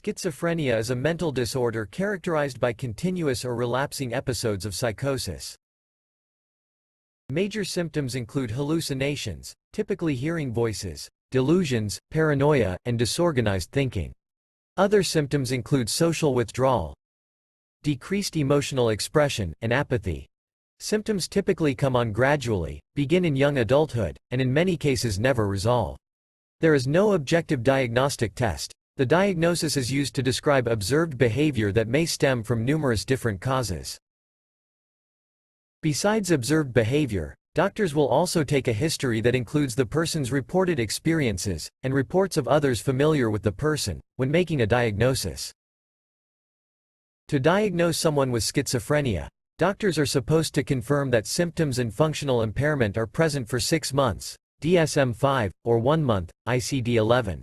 Schizophrenia is a mental disorder characterized by continuous or relapsing episodes of psychosis. Major symptoms include hallucinations, typically hearing voices, delusions, paranoia, and disorganized thinking. Other symptoms include social withdrawal, decreased emotional expression, and apathy. Symptoms typically come on gradually, begin in young adulthood, and in many cases never resolve. There is no objective diagnostic test. The diagnosis is used to describe observed behavior that may stem from numerous different causes. Besides observed behavior, doctors will also take a history that includes the person's reported experiences, and reports of others familiar with the person, when making a diagnosis. To diagnose someone with schizophrenia, doctors are supposed to confirm that symptoms and functional impairment are present for 6 months, DSM-5, or 1 month, ICD-11.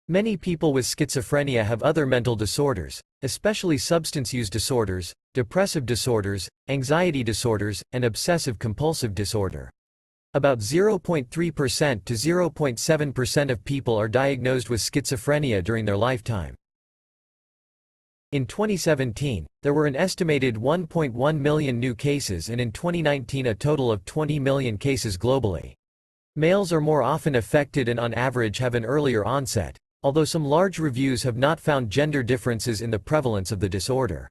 Many people with schizophrenia have other mental disorders, especially substance use disorders, depressive disorders, anxiety disorders, and obsessive-compulsive disorder. About 0.3% to 0.7% of people are diagnosed with schizophrenia during their lifetime. In 2017, there were an estimated 1.1 million new cases, and in 2019 a total of 20 million cases globally. Males are more often affected and on average have an earlier onset, although some large reviews have not found gender differences in the prevalence of the disorder.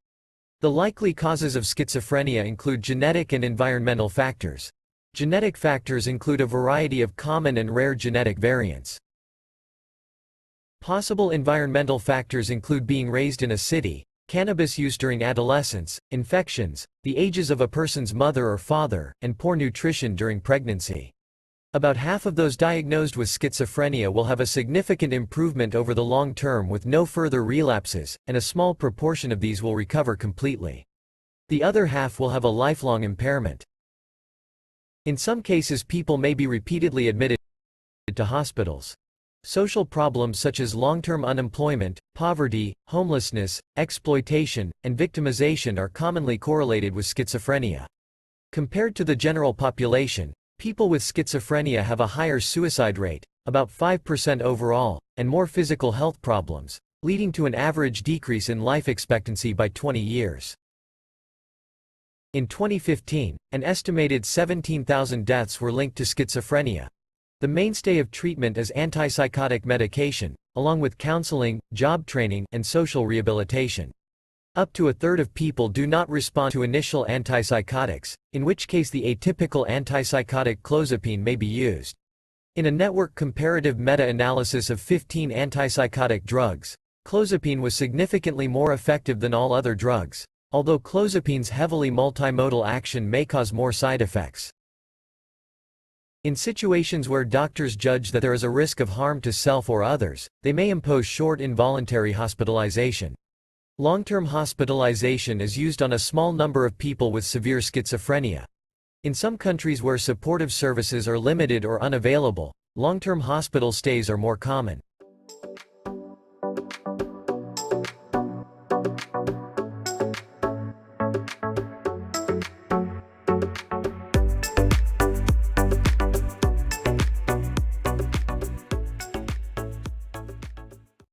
The likely causes of schizophrenia include genetic and environmental factors. Genetic factors include a variety of common and rare genetic variants. Possible environmental factors include being raised in a city, cannabis use during adolescence, infections, the ages of a person's mother or father, and poor nutrition during pregnancy. About half of those diagnosed with schizophrenia will have a significant improvement over the long term with no further relapses, and a small proportion of these will recover completely. The other half will have a lifelong impairment. In some cases, people may be repeatedly admitted to hospitals. Social problems such as long-term unemployment, poverty, homelessness, exploitation, and victimization are commonly correlated with schizophrenia. Compared to the general population, people with schizophrenia have a higher suicide rate, about 5% overall, and more physical health problems, leading to an average decrease in life expectancy by 20 years. In 2015, an estimated 17,000 deaths were linked to schizophrenia. The mainstay of treatment is antipsychotic medication, along with counseling, job training, and social rehabilitation. Up to a third of people do not respond to initial antipsychotics, in which case the atypical antipsychotic clozapine may be used. In a network comparative meta-analysis of 15 antipsychotic drugs, clozapine was significantly more effective than all other drugs, although clozapine's heavily multimodal action may cause more side effects. In situations where doctors judge that there is a risk of harm to self or others, they may impose short involuntary hospitalization. Long-term hospitalization is used on a small number of people with severe schizophrenia. In some countries where supportive services are limited or unavailable, long-term hospital stays are more common.